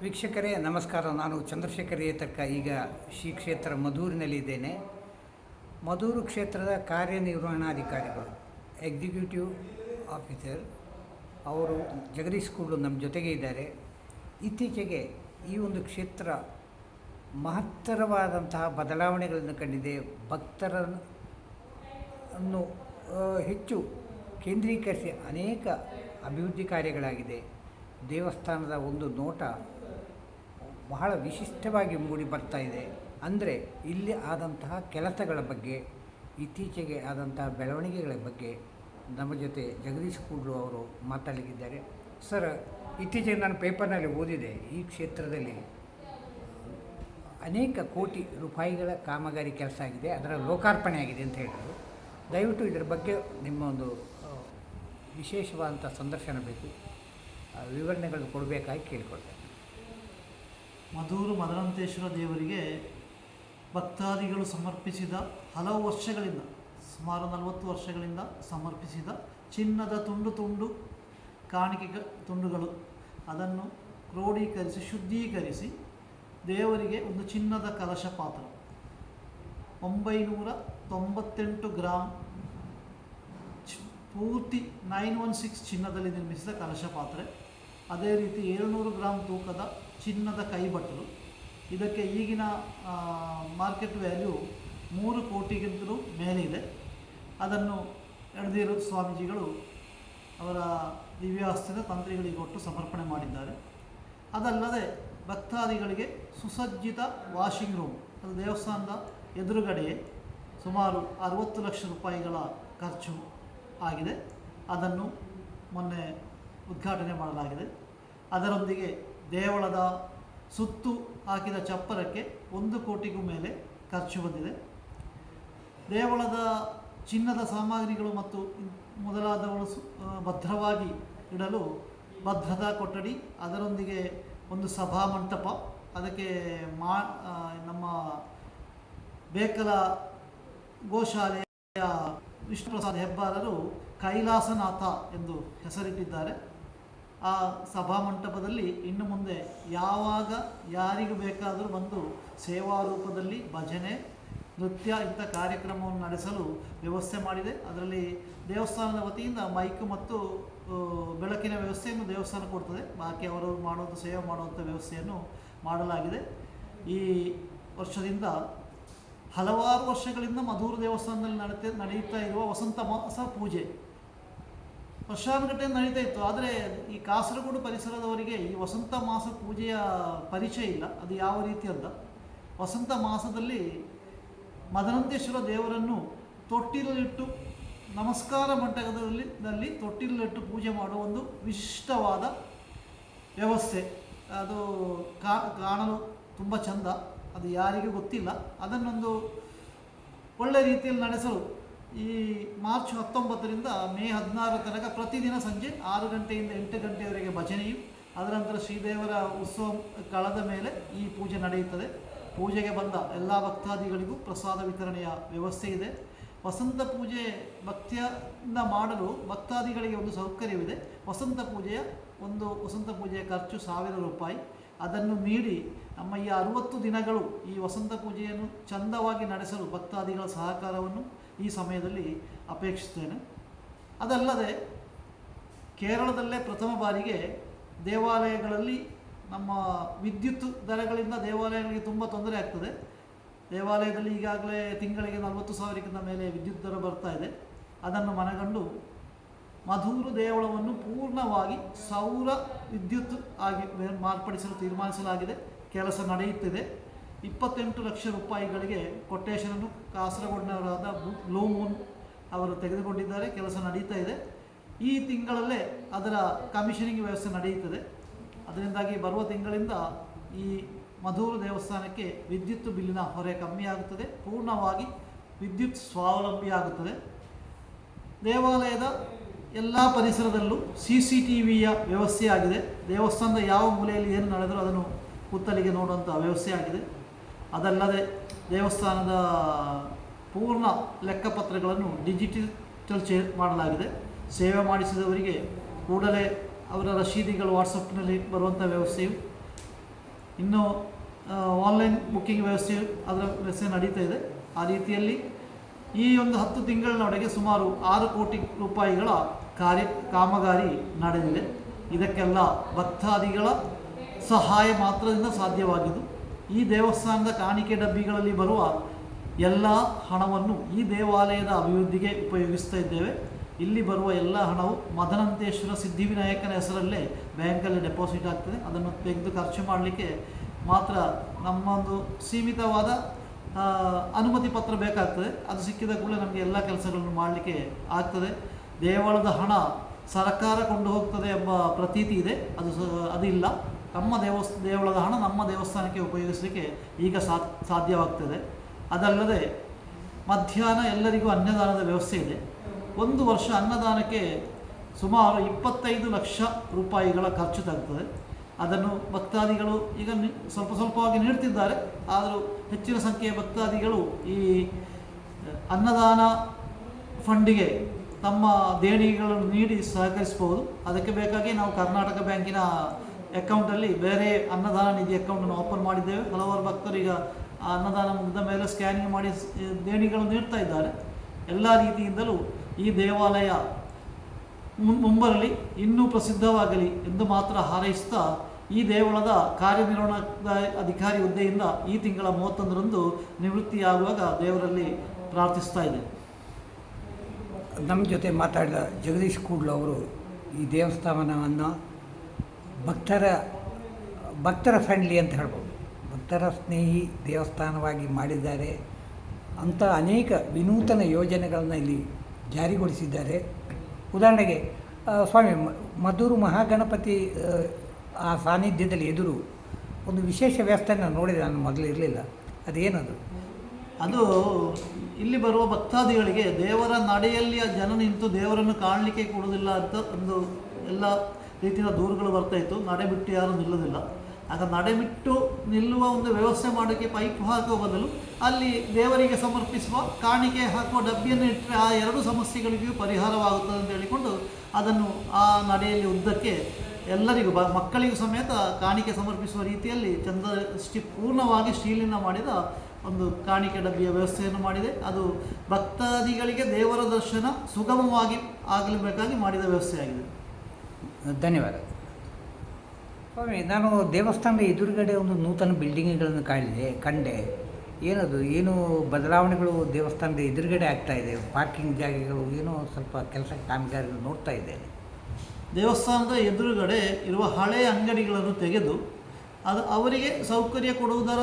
ವೀಕ್ಷಕರೇ ನಮಸ್ಕಾರ. ನಾನು ಚಂದ್ರಶೇಖರ್ ಏತಕ್ಕ ಈಗ ಶ್ರೀ ಕ್ಷೇತ್ರ ಮಧೂರಿನಲ್ಲಿದ್ದೇನೆ. ಮಧೂರು ಕ್ಷೇತ್ರದ ಕಾರ್ಯನಿರ್ವಹಣಾಧಿಕಾರಿಗಳು ಎಕ್ಸಿಕ್ಯೂಟಿವ್ ಆಫೀಸರ್ ಅವರು ಜಗದೀಶ್ ಕುರ್ಲು ನಮ್ಮ ಜೊತೆಗೆ ಇದ್ದಾರೆ. ಇತ್ತೀಚೆಗೆ ಈ ಒಂದು ಕ್ಷೇತ್ರ ಮಹತ್ತರವಾದಂತಹ ಬದಲಾವಣೆಗಳನ್ನು ಕಂಡಿದೆ. ಭಕ್ತರನ್ನು ಹೆಚ್ಚು ಕೇಂದ್ರೀಕರಿಸಿ ಅನೇಕ ಅಭಿವೃದ್ಧಿ ಕಾರ್ಯಗಳಾಗಿದೆ. ದೇವಸ್ಥಾನದ ಒಂದು ನೋಟ ಬಹಳ ವಿಶಿಷ್ಟವಾಗಿ ಮೂಡಿ ಬರ್ತಾ ಇದೆ. ಅಂದರೆ ಇಲ್ಲಿ ಆದಂತಹ ಕೆಲಸಗಳ ಬಗ್ಗೆ, ಇತ್ತೀಚೆಗೆ ಆದಂತಹ ಬೆಳವಣಿಗೆಗಳ ಬಗ್ಗೆ ನಮ್ಮ ಜೊತೆ ಜಗದೀಶ್ ಕುರ್ಲು ಅವರು ಮಾತಾಡಲಿಕ್ಕಿದ್ದಾರೆ. ಸರ್, ಇತ್ತೀಚೆಗೆ ನಾನು ಪೇಪರ್ನಲ್ಲಿ ಓದಿದೆ, ಈ ಕ್ಷೇತ್ರದಲ್ಲಿ ಅನೇಕ ಕೋಟಿ ರೂಪಾಯಿಗಳ ಕಾಮಗಾರಿ ಕೆಲಸ ಆಗಿದೆ, ಅದರ ಲೋಕಾರ್ಪಣೆ ಆಗಿದೆ ಅಂತ ಹೇಳಿದರು. ದಯವಿಟ್ಟು ಇದರ ಬಗ್ಗೆ ನಿಮ್ಮ ಒಂದು ವಿಶೇಷವಾದಂಥ ಸಂದರ್ಶನ ಬೇಕು, ವಿವರಣೆಗಳನ್ನು ಕೊಡಬೇಕಾಗಿ ಕೇಳಿಕೊಳ್ತೇನೆ. ಮಧೂರು ಮದರಂತೇಶ್ವರ ದೇವರಿಗೆ ಭಕ್ತಾದಿಗಳು ಸಮರ್ಪಿಸಿದ ಹಲವು ವರ್ಷಗಳಿಂದ, ಸುಮಾರು 40 ವರ್ಷಗಳಿಂದ ಸಮರ್ಪಿಸಿದ ಚಿನ್ನದ ತುಂಡು ಕಾಣಿಕೆ ತುಂಡುಗಳು, ಅದನ್ನು ಕ್ರೋಢೀಕರಿಸಿ ಶುದ್ಧೀಕರಿಸಿ ದೇವರಿಗೆ ಒಂದು ಚಿನ್ನದ ಕಲಶ ಪಾತ್ರ 998 ಗ್ರಾಂ ಪೂರ್ತಿ 916 ಚಿನ್ನದಲ್ಲಿ ನಿರ್ಮಿಸಿದ ಕಲಶ ಪಾತ್ರೆ, ಅದೇ ರೀತಿ 700 ಗ್ರಾಂ ತೂಕದ ಚಿನ್ನದ ಕೈಬಟ್ಟಲು. ಇದಕ್ಕೆ ಈಗಿನ ಮಾರ್ಕೆಟ್ ವ್ಯಾಲ್ಯೂ 3 ಕೋಟಿಗಿಂತಲೂ ಮೇಲೆ ಇದೆ. ಅದನ್ನು ಎಡದೀರು ಸ್ವಾಮೀಜಿಗಳು ಅವರ ದಿವ್ಯಾಸ್ತಿನ ತಂತ್ರಿಗಳಿಗೆ ಕೊಟ್ಟು ಸಮರ್ಪಣೆ ಮಾಡಿದ್ದಾರೆ. ಅದಲ್ಲದೆ ಭಕ್ತಾದಿಗಳಿಗೆ ಸುಸಜ್ಜಿತ ವಾಷಿಂಗ್ ರೂಮ್, ಅದು ದೇವಸ್ಥಾನದ ಎದುರುಗಡೆಯೇ ಸುಮಾರು 60 ಲಕ್ಷ ರೂಪಾಯಿಗಳ ಖರ್ಚು ಆಗಿದೆ. ಅದನ್ನು ಮೊನ್ನೆ ಉದ್ಘಾಟನೆ ಮಾಡಲಾಗಿದೆ. ಅದರೊಂದಿಗೆ ದೇವಳದ ಸುತ್ತು ಹಾಕಿದ ಚಪ್ಪರಕ್ಕೆ 1 ಕೋಟಿಗೂ ಮೇಲೆ ಖರ್ಚು ಬಂದಿದೆ. ದೇವಳದ ಚಿನ್ನದ ಸಾಮಗ್ರಿಗಳು ಮತ್ತು ಮೊದಲಾದವುಗಳು ಭದ್ರವಾಗಿ ಇಡಲು ಭದ್ರತಾ ಕೊಠಡಿ, ಅದರೊಂದಿಗೆ ಒಂದು ಸಭಾ ಮಂಟಪ, ಅದಕ್ಕೆ ನಮ್ಮ ಬೇಕಲ ಗೋಶಾಲೆಯ ವಿಷ್ಣುಪ್ರಸಾದ್ ಹೆಬ್ಬಾರರು ಕೈಲಾಸನಾಥ ಎಂದು ಹೆಸರಿಟ್ಟಿದ್ದಾರೆ. ಆ ಸಭಾಮಂಟಪದಲ್ಲಿ ಇನ್ನು ಮುಂದೆ ಯಾವಾಗ ಯಾರಿಗೂ ಬೇಕಾದರೂ ಬಂದು ಸೇವಾ ರೂಪದಲ್ಲಿ ಭಜನೆ, ನೃತ್ಯ ಇಂಥ ಕಾರ್ಯಕ್ರಮವನ್ನು ನಡೆಸಲು ವ್ಯವಸ್ಥೆ ಮಾಡಿದೆ. ಅದರಲ್ಲಿ ದೇವಸ್ಥಾನದ ವತಿಯಿಂದ ಮೈಕ್ ಮತ್ತು ಬೆಳಕಿನ ವ್ಯವಸ್ಥೆಯನ್ನು ದೇವಸ್ಥಾನ ಕೊಡ್ತದೆ. ಬಾಕಿ ಅವರು ಮಾಡೋದು ಸೇವೆ ಮಾಡುವಂಥ ವ್ಯವಸ್ಥೆಯನ್ನು ಮಾಡಲಾಗಿದೆ. ಈ ವರ್ಷದಿಂದ ಹಲವಾರು ವರ್ಷಗಳಿಂದ ಮಧೂರು ದೇವಸ್ಥಾನದಲ್ಲಿ ನಡೆಯುತ್ತಾ ಇರುವ ವಸಂತ ಮಾಸ ಪೂಜೆ ವರ್ಷಾನುಗಟ್ಟಲೆ ನಡೀತಾ ಇತ್ತು. ಆದರೆ ಈ ಕಾಸರಗೋಡು ಪರಿಸರದವರಿಗೆ ಈ ವಸಂತ ಮಾಸ ಪೂಜೆಯ ಪರಿಚಯ ಇಲ್ಲ. ಅದು ಯಾವ ರೀತಿ ಅಂತ, ವಸಂತ ಮಾಸದಲ್ಲಿ ಮದರಂತೇಶ್ವರ ದೇವರನ್ನು ತೊಟ್ಟಿಲಲ್ಲಿಟ್ಟು ನಮಸ್ಕಾರ ಮಂಟಪದಲ್ಲಿ ತೊಟ್ಟಿಲಲ್ಲಿಟ್ಟು ಪೂಜೆ ಮಾಡುವ ಒಂದು ವಿಶಿಷ್ಟವಾದ ವ್ಯವಸ್ಥೆ. ಅದು ಕಾಣಲು ತುಂಬ ಚಂದ, ಅದು ಯಾರಿಗೂ ಗೊತ್ತಿಲ್ಲ. ಅದನ್ನೊಂದು ಒಳ್ಳೆ ರೀತಿಯಲ್ಲಿ ನಡೆಸಲು ಈ ಮಾರ್ಚ್ 19ರಿಂದ ಮೇ 16 ತನಕ ಪ್ರತಿದಿನ ಸಂಜೆ 6 ಗಂಟೆಯಿಂದ 8 ಗಂಟೆಯವರೆಗೆ ಭಜನೆಯು, ಅದರ ನಂತರ ಶ್ರೀದೇವರ ಉತ್ಸವ ಕಳೆದ ಮೇಲೆ ಈ ಪೂಜೆ ನಡೆಯುತ್ತದೆ. ಪೂಜೆಗೆ ಬಂದ ಎಲ್ಲ ಭಕ್ತಾದಿಗಳಿಗೂ ಪ್ರಸಾದ ವಿತರಣೆಯ ವ್ಯವಸ್ಥೆ ಇದೆ. ವಸಂತ ಪೂಜೆ ಭಕ್ತಿಯಿಂದ ಮಾಡಲು ಭಕ್ತಾದಿಗಳಿಗೆ ಒಂದು ಸೌಕರ್ಯವಿದೆ. ವಸಂತ ಪೂಜೆಯ ಖರ್ಚು 1000 ರೂಪಾಯಿ. ಅದನ್ನು ಮೀರಿ ನಮ್ಮ ಈ 60 ದಿನಗಳು ಈ ವಸಂತ ಪೂಜೆಯನ್ನು ಚಂದವಾಗಿ ನಡೆಸಲು ಭಕ್ತಾದಿಗಳ ಸಹಕಾರವನ್ನು ಈ ಸಮಯದಲ್ಲಿ ಅಪೇಕ್ಷಿಸ್ತೇನೆ. ಅದಲ್ಲದೆ ಕೇರಳದಲ್ಲೇ ಪ್ರಥಮ ಬಾರಿಗೆ ದೇವಾಲಯಗಳಲ್ಲಿ ನಮ್ಮ ವಿದ್ಯುತ್ ದರಗಳಿಂದ ದೇವಾಲಯಗಳಿಗೆ ತುಂಬ ತೊಂದರೆ ಆಗ್ತದೆ. ದೇವಾಲಯದಲ್ಲಿ ಈಗಾಗಲೇ ತಿಂಗಳಿಗೆ 40,000ಕ್ಕಿಂತ ಮೇಲೆ ವಿದ್ಯುತ್ ದರ ಬರ್ತಾ ಇದೆ. ಅದನ್ನು ಮನಗಂಡು ಮಧೂರು ದೇವಳವನ್ನು ಪೂರ್ಣವಾಗಿ ಸೌರ ವಿದ್ಯುತ್ ಆಗಿ ಮಾರ್ಪಡಿಸಲು ತೀರ್ಮಾನಿಸಲಾಗಿದೆ. ಕೆಲಸ ನಡೆಯುತ್ತಿದೆ. 28 ಲಕ್ಷ ರೂಪಾಯಿಗಳಿಗೆ ಕೊಟೇಶನನ್ನು ಕಾಸರಗೋಡಿನವರಾದ ಬ್ಲೂ ಮೂನ್ ಅವರು ತೆಗೆದುಕೊಂಡಿದ್ದಾರೆ. ಕೆಲಸ ನಡೀತಾ ಇದೆ. ಈ ತಿಂಗಳಲ್ಲೇ ಅದರ ಕಮಿಷನಿಂಗ್ ವ್ಯವಸ್ಥೆ ನಡೆಯುತ್ತದೆ. ಅದರಿಂದಾಗಿ ಬರುವ ತಿಂಗಳಿಂದ ಈ ಮಧೂರು ದೇವಸ್ಥಾನಕ್ಕೆ ವಿದ್ಯುತ್ ಬಿಲ್ಲಿನ ಹೊರೆ ಕಮ್ಮಿಯಾಗುತ್ತದೆ. ಪೂರ್ಣವಾಗಿ ವಿದ್ಯುತ್ ಸ್ವಾವಲಂಬಿ ಆಗುತ್ತದೆ. ದೇವಾಲಯದ ಎಲ್ಲ ಪರಿಸರದಲ್ಲೂ CCTVಯ ವ್ಯವಸ್ಥೆ ಆಗಿದೆ. ದೇವಸ್ಥಾನದ ಯಾವ ಮೂಲೆಯಲ್ಲಿ ಏನು ನಡೆದರೂ ಅದನ್ನು ಕುತ್ತಲಿಗೆ ನೋಡುವಂಥ ವ್ಯವಸ್ಥೆ ಆಗಿದೆ. ಅದಲ್ಲದೆ ದೇವಸ್ಥಾನದ ಪೂರ್ಣ ಲೆಕ್ಕಪತ್ರಗಳನ್ನು ಡಿಜಿಟಲ್ ಮಾಡಲಾಗಿದೆ. ಸೇವೆ ಮಾಡಿಸಿದವರಿಗೆ ಕೂಡಲೇ ಅವರ ರಶೀದಿಗಳು ವಾಟ್ಸಪ್ನಲ್ಲಿ ಬರುವಂಥ ವ್ಯವಸ್ಥೆಯು ಇನ್ನು ಆನ್ಲೈನ್ ಬುಕ್ಕಿಂಗ್ ವ್ಯವಸ್ಥೆ ಅದರ ವ್ಯವಸ್ಥೆ ನಡೀತಾ ಇದೆ. ಆ ರೀತಿಯಲ್ಲಿ ಈ ಒಂದು 10 ತಿಂಗಳಿನೊಳಗೆ ಸುಮಾರು 6 ಕೋಟಿ ರೂಪಾಯಿಗಳ ಕಾಮಗಾರಿ ನಡೆದಿದೆ. ಇದಕ್ಕೆಲ್ಲ ಭಕ್ತಾದಿಗಳ ಸಹಾಯ ಮಾತ್ರದಿಂದ ಸಾಧ್ಯವಾಗಿದ್ದು, ಈ ದೇವಸ್ಥಾನದ ಕಾಣಿಕೆ ಡಬ್ಬಿಗಳಲ್ಲಿ ಬರುವ ಎಲ್ಲ ಹಣವನ್ನು ಈ ದೇವಾಲಯದ ಅಭಿವೃದ್ಧಿಗೆ ಉಪಯೋಗಿಸ್ತಾ ಇದ್ದೇವೆ. ಇಲ್ಲಿ ಬರುವ ಎಲ್ಲ ಹಣವು ಮದನಂತೇಶ್ವರ ಸಿದ್ಧಿವಿನಾಯಕನ ಹೆಸರಲ್ಲೇ ಬ್ಯಾಂಕಲ್ಲಿ ಡೆಪಾಸಿಟ್ ಆಗ್ತದೆ. ಅದನ್ನು ತೆಗೆದು ಖರ್ಚು ಮಾಡಲಿಕ್ಕೆ ಮಾತ್ರ ನಮ್ಮೊಂದು ಸೀಮಿತವಾದ ಅನುಮತಿ ಪತ್ರ ಬೇಕಾಗ್ತದೆ. ಅದು ಸಿಕ್ಕಿದ ಕೂಡಲೇ ನಮಗೆ ಎಲ್ಲ ಕೆಲಸಗಳನ್ನು ಮಾಡಲಿಕ್ಕೆ ಆಗ್ತದೆ. ದೇವಳದ ಹಣ ಸರ್ಕಾರ ಕೊಂಡು ಹೋಗ್ತದೆ ಎಂಬ ಪ್ರತೀತಿ ಇದೆ, ಅದು ಇಲ್ಲ. ನಮ್ಮ ದೇವಳದ ಹಣ ನಮ್ಮ ದೇವಸ್ಥಾನಕ್ಕೆ ಉಪಯೋಗಿಸಲಿಕ್ಕೆ ಈಗ ಸಾಧ್ಯವಾಗ್ತದೆ. ಅದಲ್ಲದೆ ಮಧ್ಯಾಹ್ನ ಎಲ್ಲರಿಗೂ ಅನ್ನದಾನದ ವ್ಯವಸ್ಥೆ ಇದೆ. ಒಂದು ವರ್ಷ ಅನ್ನದಾನಕ್ಕೆ ಸುಮಾರು 25 ಲಕ್ಷ ರೂಪಾಯಿಗಳ ಖರ್ಚು ತಗ್ತದೆ. ಅದನ್ನು ಭಕ್ತಾದಿಗಳು ಈಗ ಸ್ವಲ್ಪ ಸ್ವಲ್ಪವಾಗಿ ನೀಡ್ತಿದ್ದಾರೆ. ಆದರೂ ಹೆಚ್ಚಿನ ಸಂಖ್ಯೆಯ ಭಕ್ತಾದಿಗಳು ಈ ಅನ್ನದಾನ ಫಂಡಿಗೆ ತಮ್ಮ ದೇಣಿಗೆಗಳನ್ನು ನೀಡಿ ಸಹಕರಿಸಬಹುದು. ಅದಕ್ಕೆ ಬೇಕಾಗಿ ನಾವು ಕರ್ನಾಟಕ ಬ್ಯಾಂಕಿನ ಅಕೌಂಟಲ್ಲಿ ಬೇರೆ ಅನ್ನದಾನ ನಿಧಿ ಅಕೌಂಟನ್ನು ಓಪನ್ ಮಾಡಿದ್ದೇವೆ. ಹಲವಾರು ಭಕ್ತರು ಈಗ ಅನ್ನದಾನ ಮುಗಿದ ಮೇಲೆ ಸ್ಕ್ಯಾನಿಂಗ್ ಮಾಡಿ ದೇಣಿಗೆಗಳನ್ನು ನೀಡ್ತಾ ಇದ್ದಾರೆ. ಎಲ್ಲ ರೀತಿಯಿಂದಲೂ ಈ ದೇವಾಲಯ ಮುಂಬರಲಿ, ಇನ್ನೂ ಪ್ರಸಿದ್ಧವಾಗಲಿ ಎಂದು ಮಾತ್ರ ಹಾರೈಸ್ತಾ ಈ ದೇವಳದ ಕಾರ್ಯನಿರ್ವಹಣಾ ಅಧಿಕಾರಿ ಹುದ್ದೆಯಿಂದ ಈ ತಿಂಗಳ 31ರಂದು ನಿವೃತ್ತಿಯಾಗುವಾಗ ದೇವರಲ್ಲಿ ಪ್ರಾರ್ಥಿಸ್ತಾ ಇದೆ. ನಮ್ಮ ಜೊತೆ ಮಾತಾಡಿದ ಜಗದೀಶ್ ಕೂಡ್ಲು ಅವರು ಈ ದೇವಸ್ಥಾನವನ್ನು ಭಕ್ತರ ಫ್ರೆಂಡ್ಲಿ ಅಂತ ಹೇಳ್ಬೋದು, ಭಕ್ತರ ಸ್ನೇಹಿ ದೇವಸ್ಥಾನವಾಗಿ ಮಾಡಿದ್ದಾರೆ ಅಂತ ಅನೇಕ ವಿನೂತನ ಯೋಜನೆಗಳನ್ನು ಇಲ್ಲಿ ಜಾರಿಗೊಳಿಸಿದ್ದಾರೆ. ಉದಾಹರಣೆಗೆ ಸ್ವಾಮಿ ಮದ್ದೂರು ಮಹಾಗಣಪತಿ ಆ ಸಾನ್ನಿಧ್ಯದಲ್ಲಿ ಎದುರು ಒಂದು ವಿಶೇಷ ವ್ಯವಸ್ಥೆಯನ್ನು ನೋಡಿದೆ ನಾನು, ಮೊದಲು ಇರಲಿಲ್ಲ. ಅದೇನದು? ಅದು ಇಲ್ಲಿ ಬರುವ ಭಕ್ತಾದಿಗಳಿಗೆ ದೇವರ ನಡೆಯಲ್ಲಿ ಜನ ನಿಂತು ದೇವರನ್ನು ಕಾಣಲಿಕ್ಕೆ ಕೊಡೋದಿಲ್ಲ ಅಂತ ಒಂದು ಎಲ್ಲ ರೀತಿಯ ದೂರುಗಳು ಬರ್ತಾಯಿತ್ತು. ನಡೆ ಬಿಟ್ಟು ಯಾರೂ ನಿಲ್ಲೋದಿಲ್ಲ. ಆಗ ನಡೆ ಬಿಟ್ಟು ನಿಲ್ಲುವ ಒಂದು ವ್ಯವಸ್ಥೆ ಮಾಡೋಕ್ಕೆ ಪೈಪ್ ಹಾಕುವ ಬದಲು ಅಲ್ಲಿ ದೇವರಿಗೆ ಸಮರ್ಪಿಸುವ ಕಾಣಿಕೆ ಹಾಕುವ ಡಬ್ಬಿಯನ್ನು ಇಟ್ಟರೆ ಆ 2 ಸಮಸ್ಯೆಗಳಿಗೂ ಪರಿಹಾರವಾಗುತ್ತದೆ ಅಂತ ಹೇಳಿಕೊಂಡು ಅದನ್ನು ಆ ನಡೆಯಲ್ಲಿ ಉದ್ದಕ್ಕೆ ಎಲ್ಲರಿಗೂ ಮಕ್ಕಳಿಗೂ ಸಮೇತ ಕಾಣಿಕೆ ಸಮರ್ಪಿಸುವ ರೀತಿಯಲ್ಲಿ ಪೂರ್ಣವಾಗಿ ಸ್ಟೀಲಿನ ಮಾಡಿದ ಒಂದು ಕಾಣಿಕೆ ಡಬ್ಬಿಯ ವ್ಯವಸ್ಥೆಯನ್ನು ಮಾಡಿದೆ. ಅದು ಭಕ್ತಾದಿಗಳಿಗೆ ದೇವರ ದರ್ಶನ ಸುಗಮವಾಗಿ ಆಗಲೇಬೇಕಾಗಿ ಮಾಡಿದ ವ್ಯವಸ್ಥೆಯಾಗಿದೆ. ಧನ್ಯವಾದ ಸ್ವಾಮಿ. ನಾನು ದೇವಸ್ಥಾನದ ಎದುರುಗಡೆ ಒಂದು ನೂತನ ಬಿಲ್ಡಿಂಗ್ಗಳನ್ನು ಕಂಡೆ. ಏನು ಬದಲಾವಣೆಗಳು ದೇವಸ್ಥಾನದ ಎದುರುಗಡೆ ಆಗ್ತಾಯಿದೆ? ಪಾರ್ಕಿಂಗ್ ಜಾಗಗಳು ಏನೋ ಸ್ವಲ್ಪ ಕೆಲಸ ಕಾಮಗಾರಿಗಳು ನೋಡ್ತಾ ಇದ್ದೇನೆ. ದೇವಸ್ಥಾನದ ಎದುರುಗಡೆ ಇರುವ ಹಳೆಯ ಅಂಗಡಿಗಳನ್ನು ತೆಗೆದು ಅದು ಅವರಿಗೆ ಸೌಕರ್ಯ ಕೊಡುವುದರ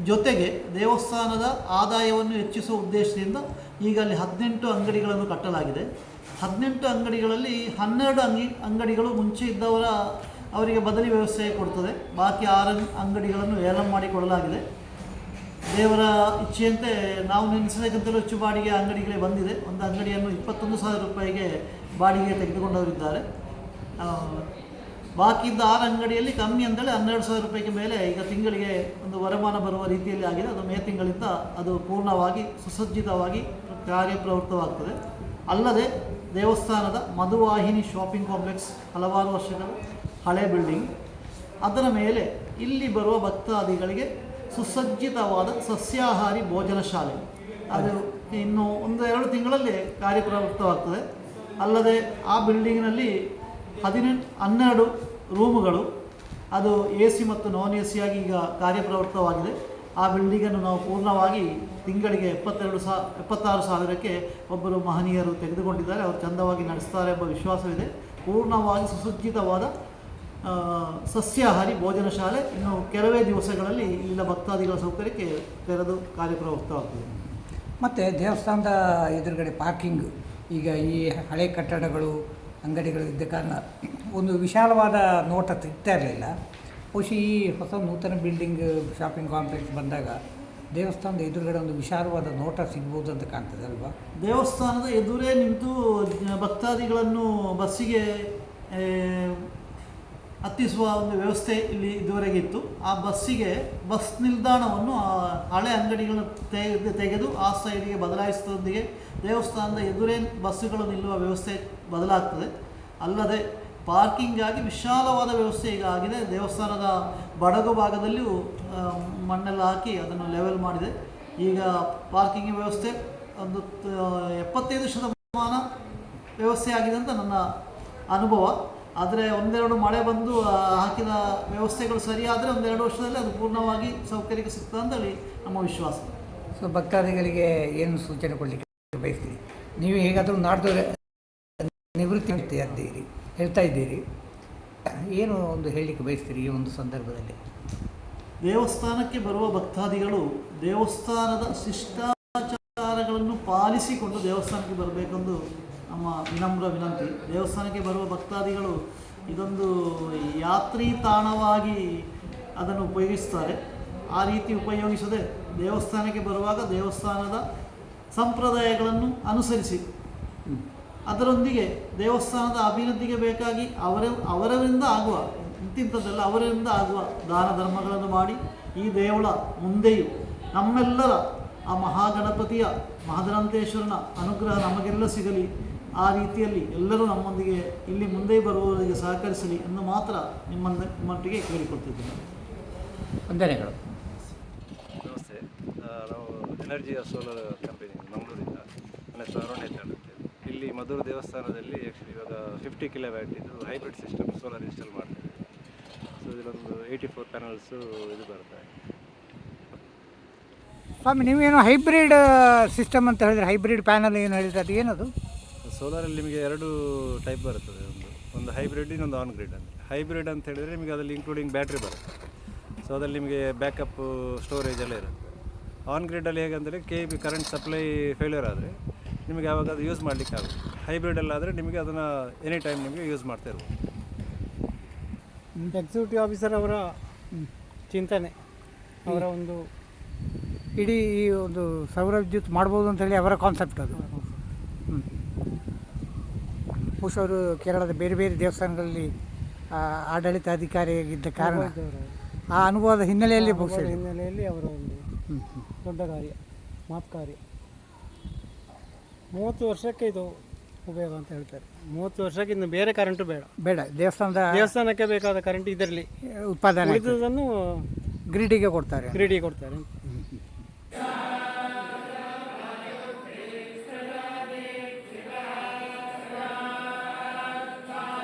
ಜೊತೆಗೆ ದೇವಸ್ಥಾನದ ಆದಾಯವನ್ನು ಹೆಚ್ಚಿಸುವ ಉದ್ದೇಶದಿಂದ ಈಗ ಅಲ್ಲಿ 18 ಅಂಗಡಿಗಳನ್ನು ಕಟ್ಟಲಾಗಿದೆ. 18 ಅಂಗಡಿಗಳಲ್ಲಿ 12 ಅಂಗಡಿಗಳು ಮುಂಚೆ ಅವರಿಗೆ ಬದಲಿ ವ್ಯವಸ್ಥೆ ಕೊಡ್ತದೆ. ಬಾಕಿ 6 ಅಂಗಡಿಗಳನ್ನು ಏಲಂ ಮಾಡಿಕೊಡಲಾಗಿದೆ. ದೇವರ ಇಚ್ಛೆಯಂತೆ ನಾವು ನೆನೆಸಬೇಕಂತಲೂ ಹೆಚ್ಚು ಬಾಡಿಗೆ ಅಂಗಡಿಗಳೇ ಬಂದಿದೆ. ಒಂದು ಅಂಗಡಿಯನ್ನು 21,000 ರೂಪಾಯಿಗೆ ಬಾಡಿಗೆ ತೆಗೆದುಕೊಂಡವರಿದ್ದಾರೆ. ಬಾಕಿ ಇದ್ದ 6 ಅಂಗಡಿಯಲ್ಲಿ ಕಮ್ಮಿ ಅಂತೇಳಿ 12,000 ರೂಪಾಯಿಗೆ ಮೇಲೆ ಈಗ ತಿಂಗಳಿಗೆ ಒಂದು ವರಮಾನ ಬರುವ ರೀತಿಯಲ್ಲಿ ಆಗಿದೆ. ಅದು ಮೇ ತಿಂಗಳಿಂದ ಅದು ಪೂರ್ಣವಾಗಿ ಸುಸಜ್ಜಿತವಾಗಿ ಕಾರ್ಯಪ್ರವೃತ್ತವಾಗ್ತದೆ. ಅಲ್ಲದೆ ದೇವಸ್ಥಾನದ ಮಧುವಾಹಿನಿ ಶಾಪಿಂಗ್ ಕಾಂಪ್ಲೆಕ್ಸ್ ಹಲವಾರು ವರ್ಷಗಳ ಹಳೆ ಬಿಲ್ಡಿಂಗ್, ಅದರ ಮೇಲೆ ಇಲ್ಲಿ ಬರುವ ಭಕ್ತಾದಿಗಳಿಗೆ ಸುಸಜ್ಜಿತವಾದ ಸಸ್ಯಾಹಾರಿ ಭೋಜನ ಶಾಲೆ, ಅದು ಇನ್ನು 1-2 ತಿಂಗಳಲ್ಲಿ ಕಾರ್ಯಪ್ರವೃತ್ತವಾಗ್ತದೆ. ಅಲ್ಲದೆ ಆ ಬಿಲ್ಡಿಂಗ್ನಲ್ಲಿ 12 ರೂಮುಗಳು, ಅದು AC ಮತ್ತು ನಾನ್ AC ಆಗಿ ಈಗ ಕಾರ್ಯಪ್ರವೃತ್ತವಾಗಿದೆ. ಆ ಬಿಲ್ಡಿಂಗನ್ನು ನಾವು ಪೂರ್ಣವಾಗಿ ತಿಂಗಳಿಗೆ 76,000ಕ್ಕೆ ಒಬ್ಬರು ಮಹನೀಯರು ತೆಗೆದುಕೊಂಡಿದ್ದಾರೆ. ಅವರು ಚಂದವಾಗಿ ನಡೆಸ್ತಾರೆ ಎಂಬ ವಿಶ್ವಾಸವಿದೆ. ಪೂರ್ಣವಾಗಿ ಸುಸಜ್ಜಿತವಾದ ಸಸ್ಯಾಹಾರಿ ಭೋಜನ ಶಾಲೆ ಇನ್ನು ಕೆಲವೇ ದಿವಸಗಳಲ್ಲಿ ಇಲ್ಲಿನ ಭಕ್ತಾದಿಗಳ ಸೌಕರ್ಯಕ್ಕೆ ತೆರೆದು ಕಾರ್ಯಪ್ರವೃತ್ತವಾಗ್ತದೆ. ಮತ್ತು ದೇವಸ್ಥಾನದ ಎದುರುಗಡೆ ಪಾರ್ಕಿಂಗ್, ಈಗ ಈ ಹಳೆ ಕಟ್ಟಡಗಳು ಅಂಗಡಿಗಳು ಇದ್ದ ಕಾರಣ ಒಂದು ವಿಶಾಲವಾದ ನೋಟ ಸಿಗ್ತಾ ಇರಲಿಲ್ಲ. ಬಹುಶಃ ಈ ಹೊಸ ನೂತನ ಬಿಲ್ಡಿಂಗ್ ಶಾಪಿಂಗ್ ಕಾಂಪ್ಲೆಕ್ಸ್ ಬಂದಾಗ ದೇವಸ್ಥಾನದ ಎದುರುಗಡೆ ಒಂದು ವಿಶಾಲವಾದ ನೋಟ ಸಿಗ್ಬೋದು ಅಂತ ಕಾಣ್ತದೆ ಅಲ್ವಾ? ದೇವಸ್ಥಾನದ ಎದುರೇ ನಿಂತು ಭಕ್ತಾದಿಗಳನ್ನು ಬಸ್ಸಿಗೆ ಹತ್ತಿಸುವ ಒಂದು ವ್ಯವಸ್ಥೆ ಇಲ್ಲಿ ಇದುವರೆಗೆ ಇತ್ತು. ಆ ಬಸ್ ನಿಲ್ದಾಣವನ್ನು ಹಳೆ ಅಂಗಡಿಗಳನ್ನು ತೆಗೆದು ಆ ಸೈಡಿಗೆ ಬದಲಾಯಿಸುವುದರೊಂದಿಗೆ ದೇವಸ್ಥಾನದ ಎದುರೇ ಬಸ್ಸುಗಳು ನಿಲ್ಲುವ ವ್ಯವಸ್ಥೆ ಬದಲಾಗ್ತದೆ. ಅಲ್ಲದೆ ಪಾರ್ಕಿಂಗಾಗಿ ವಿಶಾಲವಾದ ವ್ಯವಸ್ಥೆ ಈಗ ಆಗಿದೆ. ದೇವಸ್ಥಾನದ ಬಡಗು ಭಾಗದಲ್ಲಿಯೂ ಮಣ್ಣೆಲ್ಲ ಹಾಕಿ ಅದನ್ನು ಲೆವೆಲ್ ಮಾಡಿದೆ. ಈಗ ಪಾರ್ಕಿಂಗ್ ವ್ಯವಸ್ಥೆ ಒಂದು 75% ವ್ಯವಸ್ಥೆ ಆಗಿದೆ ಅಂತ ನನ್ನ ಅನುಭವ. ಆದರೆ ಒಂದೆರಡು ಮಳೆ ಬಂದು ಹಾಕಿದ ವ್ಯವಸ್ಥೆಗಳು ಸರಿಯಾದರೆ 1-2 ವರ್ಷದಲ್ಲಿ ಅದು ಪೂರ್ಣವಾಗಿ ಸೌಕರ್ಯಕ್ಕೆ ಸಿಗ್ತದೆ ಅಂತೇಳಿ ನಮ್ಮ ವಿಶ್ವಾಸ. ಸೊ ಭಕ್ತಾದಿಗಳಿಗೆ ಏನು ಸೂಚನೆ ಕೊಡಲಿಕ್ಕೆ ಬಯಸ್ತೀರಿ? ನೀವು ಹೇಗಾದರೂ ನಾಡ್ದು ನಿವೃತ್ತಿ ಹೇಳ್ತಾ ಇದ್ದೀರಿ, ಏನು ಒಂದು ಹೇಳಲಿಕ್ಕೆ ಬಯಸ್ತೀರಿ ಈ ಒಂದು ಸಂದರ್ಭದಲ್ಲಿ? ದೇವಸ್ಥಾನಕ್ಕೆ ಬರುವ ಭಕ್ತಾದಿಗಳು ದೇವಸ್ಥಾನದ ಶಿಷ್ಟಾಚಾರಗಳನ್ನು ಪಾಲಿಸಿಕೊಂಡು ದೇವಸ್ಥಾನಕ್ಕೆ ಬರಬೇಕೆಂದು ನಮ್ಮ ವಿನಮ್ರ ವಿನಂತಿ. ದೇವಸ್ಥಾನಕ್ಕೆ ಬರುವ ಭಕ್ತಾದಿಗಳು ಇದೊಂದು ಯಾತ್ರಿ ತಾಣವಾಗಿ ಅದನ್ನು ಉಪಯೋಗಿಸ್ತಾರೆ. ಆ ರೀತಿ ಉಪಯೋಗಿಸದೆ ದೇವಸ್ಥಾನಕ್ಕೆ ಬರುವಾಗ ದೇವಸ್ಥಾನದ ಸಂಪ್ರದಾಯಗಳನ್ನು ಅನುಸರಿಸಿ ಅದರೊಂದಿಗೆ ದೇವಸ್ಥಾನದ ಅಭಿವೃದ್ಧಿಗೆ ಬೇಕಾಗಿ ಅವರವರಿಂದ ಆಗುವ ಇಂತಿಂಥದ್ದೆಲ್ಲ ಅವರಿಂದ ಆಗುವ ದಾನ ಧರ್ಮಗಳನ್ನು ಮಾಡಿ ಈ ದೇವಳ ಮುಂದೆಯೂ ನಮ್ಮೆಲ್ಲರ ಆ ಮಹಾಗಣಪತಿಯ ಮಹಾಧನಂತೇಶ್ವರನ ಅನುಗ್ರಹ ನಮಗೆಲ್ಲ ಸಿಗಲಿ. ಆ ರೀತಿಯಲ್ಲಿ ಎಲ್ಲರೂ ನಮ್ಮೊಂದಿಗೆ ಇಲ್ಲಿ ಮುಂದೆ ಬರುವವರಿಗೆ ಸಹಕರಿಸಲಿ ಎಂದು ಮಾತ್ರ ನಿಮ್ಮೊಟ್ಟಿಗೆ ಕೇಳಿಕೊಳ್ತಿದ್ದೇನೆ. ವಂದನೆಗಳು. ನಮಸ್ತೆ. ನಾವು ಎನರ್ಜಿಯ ಸೋಲಾರ್ ಕಂಪನಿ ಮಂಗಳೂರಿಂದ. ನನ್ನ ಹೆಸರು ಅರುಣ್ ಅಂತ. ಇಲ್ಲಿ ಮಧುರ ದೇವಸ್ಥಾನದಲ್ಲಿ ಆ್ಯಕ್ಚುಲಿ ಇವಾಗ 50 kW ಇದು ಹೈಬ್ರಿಡ್ ಸಿಸ್ಟಮ್ ಸೋಲಾರ್ ಇನ್ಸ್ಟಾಲ್ ಮಾಡ್ತಾರೆ. ಸೊ ಇದರೊಂದು 84 ಪ್ಯಾನಲ್ಸು ಇದು ಬರುತ್ತೆ. ಸ್ವಾಮಿ, ನೀವೇನು ಹೈಬ್ರಿಡ್ ಸಿಸ್ಟಮ್ ಅಂತ ಹೇಳಿದ್ರೆ, ಹೈಬ್ರಿಡ್ ಪ್ಯಾನಲ್ ಏನು ಹೇಳಿದ್ರೆ ಅದು ಏನದು? ಸೋಲಾರಲ್ಲಿ ನಿಮಗೆ 2 ಟೈಪ್ ಬರ್ತದೆ. ಒಂದು ಹೈಬ್ರಿಡ್, ಇನ್ನೊಂದು ಆನ್ ಗ್ರಿಡ್ ಅಂತ. ಹೈಬ್ರಿಡ್ ಅಂತ ಹೇಳಿದರೆ ನಿಮಗೆ ಅದರಲ್ಲಿ ಇನ್ಕ್ಲೂಡಿಂಗ್ ಬ್ಯಾಟ್ರಿ ಬರುತ್ತೆ. ಸೊ ಅದರಲ್ಲಿ ನಿಮಗೆ ಬ್ಯಾಕಪ್ ಸ್ಟೋರೇಜ್ ಎಲ್ಲ ಇರುತ್ತೆ. ಆನ್ ಗ್ರಿಡ್ಡಲ್ಲಿ ಹೇಗಂದರೆ KB ಕರೆಂಟ್ ಸಪ್ಲೈ ಫೇಲ್ಯೂರ್ ಆದರೆ ನಿಮಗೆ ಆವಾಗ ಅದು ಯೂಸ್ ಮಾಡಲಿಕ್ಕೆ ಆಗುತ್ತೆ. ಹೈಬ್ರಿಡಲ್ಲಾದರೆ ನಿಮಗೆ ಅದನ್ನು ಎನಿ ಟೈಮ್ ನಿಮಗೆ ಯೂಸ್ ಮಾಡ್ತಾ ಇರ್ಬೋದು. ಎಕ್ಸಿಕ್ಯೂಟಿವ್ ಆಫೀಸರ್ ಅವರ ಚಿಂತನೆ, ಅವರ ಒಂದು ಇಡೀ ಈ ಒಂದು ಸೌರ ವಿದ್ಯುತ್ ಮಾಡ್ಬೋದು ಅಂತೇಳಿ ಅವರ ಕಾನ್ಸೆಪ್ಟ್ ಅದು. ಬಹುಶಃ ಅವರು ಕೇರಳದ ಬೇರೆ ಬೇರೆ ದೇವಸ್ಥಾನಗಳಲ್ಲಿ ಆಡಳಿತಾಧಿಕಾರಿಯಾಗಿದ್ದ ಕಾರಣ ಆ ಅನುಭವದ ಹಿನ್ನೆಲೆಯಲ್ಲಿ ಅವರ ಒಂದು ದೊಡ್ಡ ಕಾರ್ಯ, ಮಾತು ಕಾರ್ಯ. 30 ವರ್ಷಕ್ಕೆ ಇದು ಉಪಯೋಗ ಅಂತ ಹೇಳ್ತಾರೆ. 30 ವರ್ಷಕ್ಕೆ ಇನ್ನು ಬೇರೆ ಕರೆಂಟು ಬೇಡ. ದೇವಸ್ಥಾನಕ್ಕೆ ಬೇಕಾದ ಕರೆಂಟ್ ಇದರಲ್ಲಿ ಉತ್ಪಾದನೆ, ಇದನ್ನು ಗ್ರಿಡಿಗೆ ಕೊಡ್ತಾರೆ.